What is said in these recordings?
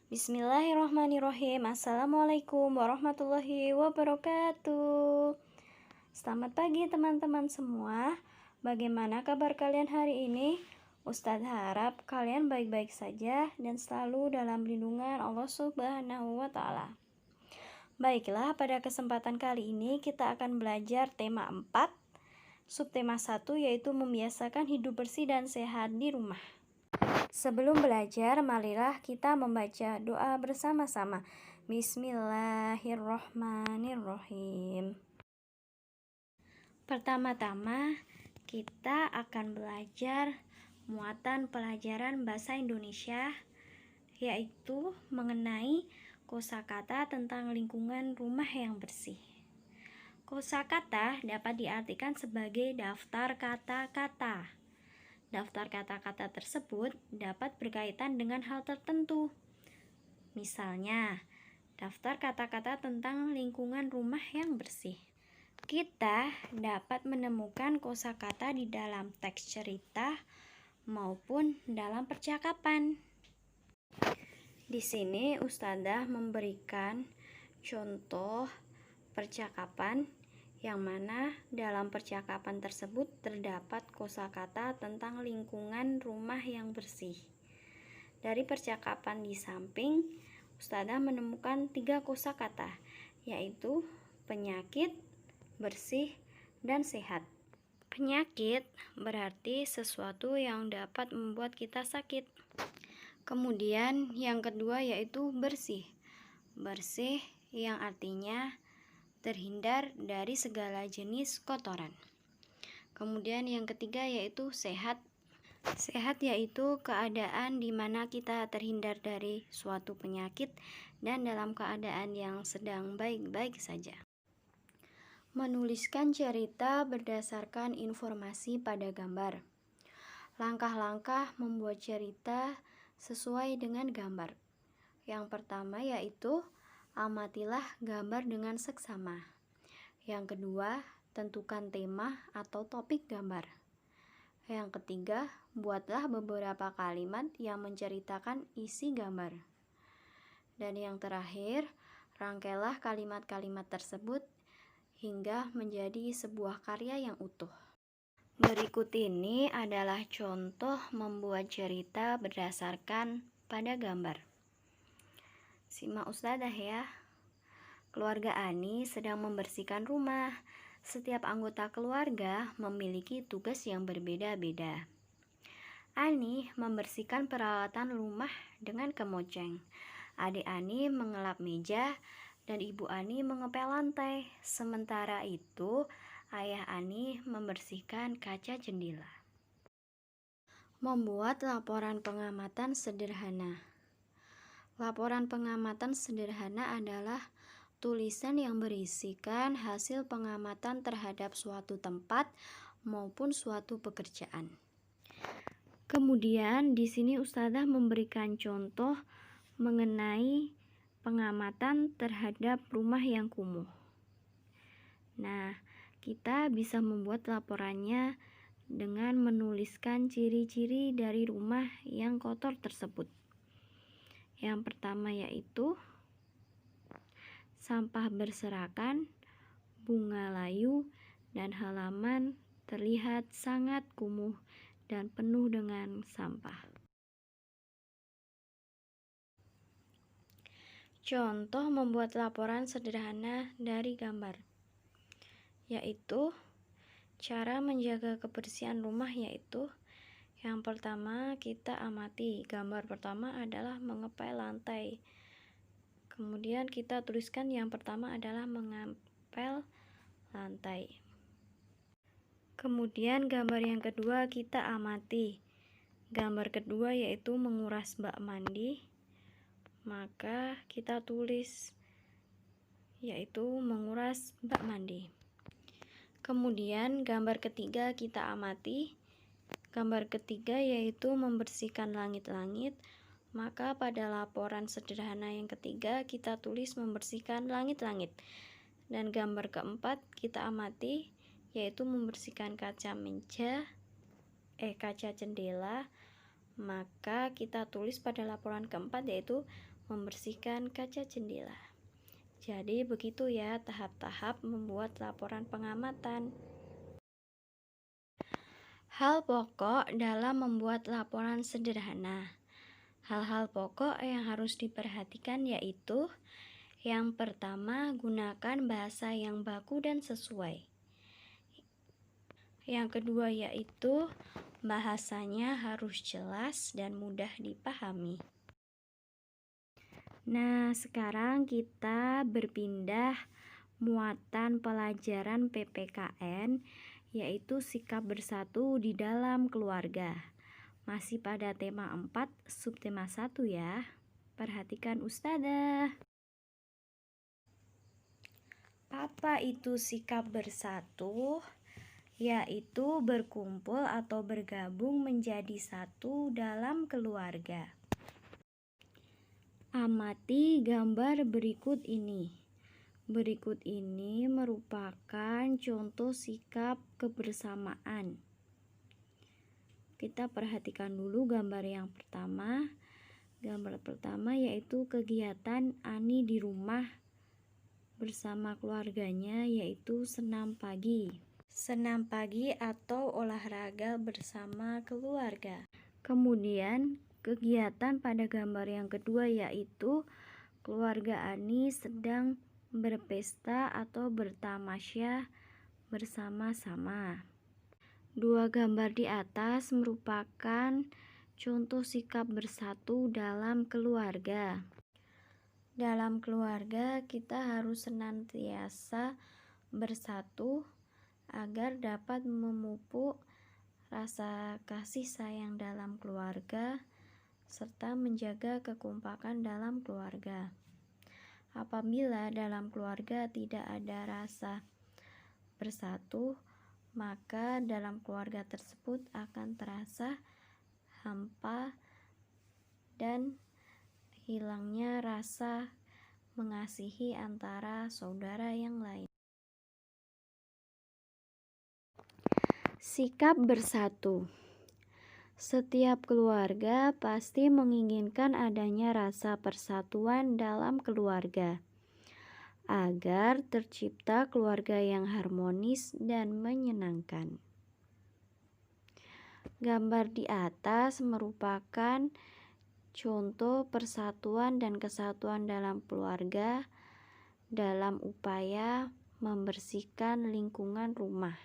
Bismillahirrahmanirrahim. Assalamualaikum warahmatullahi wabarakatuh. Selamat pagi teman-teman semua. Bagaimana kabar kalian hari ini? Ustadz harap kalian baik-baik saja dan selalu dalam lindungan Allah Subhanahu wa Ta'ala. Baiklah, pada kesempatan kali ini kita akan belajar tema 4, subtema 1, yaitu membiasakan hidup bersih dan sehat di rumah. Sebelum belajar, marilah kita membaca doa bersama-sama. Bismillahirrohmanirrohim. Pertama-tama, kita akan belajar muatan pelajaran bahasa Indonesia, yaitu mengenai kosakata tentang lingkungan rumah yang bersih. Kosakata dapat diartikan sebagai daftar kata-kata. Daftar kata-kata tersebut dapat berkaitan dengan hal tertentu. Misalnya, daftar kata-kata tentang lingkungan rumah yang bersih. Kita dapat menemukan kosakata di dalam teks cerita maupun dalam percakapan. Di sini Ustadzah memberikan contoh percakapan yang mana dalam percakapan tersebut terdapat kosakata tentang lingkungan rumah yang bersih. Dari percakapan di samping, Ustadzah menemukan 3 kosakata, yaitu penyakit, bersih, dan sehat. Penyakit berarti sesuatu yang dapat membuat kita sakit. Kemudian yang kedua yaitu bersih. Bersih yang artinya terhindar dari segala jenis kotoran. Kemudian yang ketiga yaitu sehat. Sehat yaitu keadaan di mana kita terhindar dari suatu penyakit dan dalam keadaan yang sedang baik-baik saja. Menuliskan cerita berdasarkan informasi pada gambar. Langkah-langkah membuat cerita sesuai dengan gambar. Yang pertama yaitu amatilah gambar dengan seksama. Yang kedua, tentukan tema atau topik gambar. Yang ketiga, buatlah beberapa kalimat yang menceritakan isi gambar. Dan yang terakhir, rangkailah kalimat-kalimat tersebut hingga menjadi sebuah karya yang utuh. Berikut ini adalah contoh membuat cerita berdasarkan pada gambar. Simak Ustadzah ya. Keluarga Ani sedang membersihkan rumah. Setiap anggota keluarga memiliki tugas yang berbeda-beda. Ani membersihkan peralatan rumah dengan kemoceng. Adik Ani mengelap meja dan ibu Ani mengepel lantai. Sementara itu, ayah Ani membersihkan kaca jendela. Membuat laporan pengamatan sederhana. Laporan pengamatan sederhana adalah tulisan yang berisikan hasil pengamatan terhadap suatu tempat maupun suatu pekerjaan. Kemudian di sini Ustadzah memberikan contoh mengenai pengamatan terhadap rumah yang kumuh. Nah, kita bisa membuat laporannya dengan menuliskan ciri-ciri dari rumah yang kotor tersebut. Yang pertama yaitu sampah berserakan, bunga layu, dan halaman terlihat sangat kumuh dan penuh dengan sampah. Contoh membuat laporan sederhana dari gambar, yaitu cara menjaga kebersihan rumah, yaitu yang pertama kita amati. Gambar pertama adalah mengepel lantai. Kemudian kita tuliskan yang pertama adalah mengepel lantai. Kemudian gambar yang kedua kita amati. Gambar kedua yaitu menguras bak mandi. Maka kita tulis yaitu menguras bak mandi. Kemudian gambar ketiga kita amati. Gambar ketiga yaitu membersihkan langit-langit. Maka pada laporan sederhana yang ketiga kita tulis membersihkan langit-langit. Dan gambar keempat kita amati yaitu membersihkan kaca jendela. Maka kita tulis pada laporan keempat yaitu membersihkan kaca jendela. Jadi begitu ya tahap-tahap membuat laporan pengamatan. Hal pokok dalam membuat laporan sederhana. Hal-hal pokok yang harus diperhatikan yaitu: yang pertama, gunakan bahasa yang baku dan sesuai. Yang kedua yaitu bahasanya harus jelas dan mudah dipahami. Nah, sekarang kita berpindah muatan pelajaran PPKN, yaitu sikap bersatu di dalam keluarga. Masih pada tema 4, subtema 1 ya. Perhatikan Ustadzah. Apa itu sikap bersatu? Yaitu berkumpul atau bergabung menjadi satu dalam keluarga. Amati gambar berikut ini. Berikut ini merupakan contoh sikap kebersamaan. Kita perhatikan dulu gambar yang pertama. Gambar pertama yaitu kegiatan Ani di rumah bersama keluarganya, yaitu senam pagi. Senam pagi atau olahraga bersama keluarga. Kemudian kegiatan pada gambar yang kedua yaitu keluarga Ani sedang berpesta atau bertamasya bersama-sama. Dua gambar di atas merupakan contoh sikap bersatu dalam keluarga. Dalam keluarga kita harus senantiasa bersatu agar dapat memupuk rasa kasih sayang dalam keluarga serta menjaga kekompakan dalam keluarga. Apabila dalam keluarga tidak ada rasa bersatu, maka dalam keluarga tersebut akan terasa hampa dan hilangnya rasa mengasihi antara saudara yang lain. Sikap bersatu. Setiap keluarga pasti menginginkan adanya rasa persatuan dalam keluarga agar tercipta keluarga yang harmonis dan menyenangkan. Gambar di atas merupakan contoh persatuan dan kesatuan dalam keluarga dalam upaya membersihkan lingkungan rumah.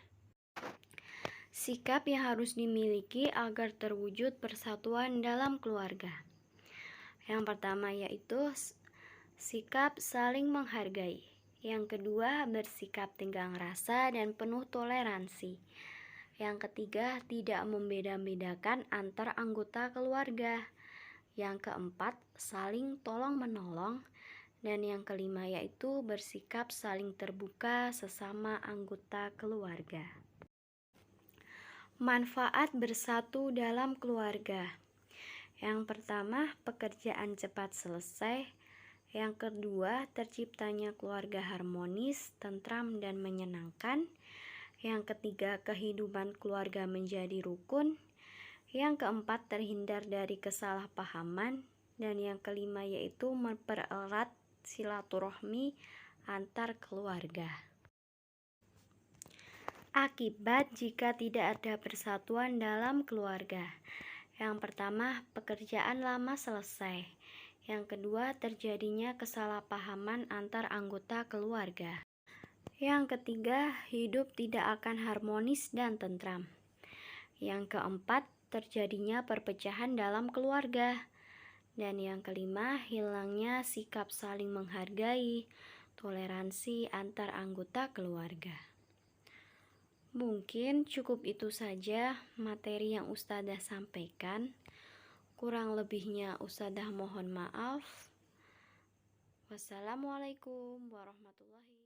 Sikap yang harus dimiliki agar terwujud persatuan dalam keluarga. Yang pertama yaitu sikap saling menghargai. Yang kedua, bersikap tenggang rasa dan penuh toleransi. Yang ketiga, tidak membeda-bedakan antar anggota keluarga. Yang keempat, saling tolong-menolong. Dan yang kelima yaitu bersikap saling terbuka sesama anggota keluarga. Manfaat bersatu dalam keluarga. Yang pertama, pekerjaan cepat selesai. Yang kedua, terciptanya keluarga harmonis, tentram, dan menyenangkan. Yang ketiga, kehidupan keluarga menjadi rukun. Yang keempat, terhindar dari kesalahpahaman. Dan yang kelima yaitu mempererat silaturahmi antar keluarga. Akibat jika tidak ada persatuan dalam keluarga. Yang pertama, pekerjaan lama selesai. Yang kedua, terjadinya kesalahpahaman antar anggota keluarga. Yang ketiga, hidup tidak akan harmonis dan tentram. Yang keempat, terjadinya perpecahan dalam keluarga. Dan yang kelima, hilangnya sikap saling menghargai, toleransi antar anggota keluarga. Mungkin cukup itu saja materi yang Ustadzah sampaikan. Kurang lebihnya Ustadzah mohon maaf. Wassalamualaikum warahmatullahi wabarakatuh.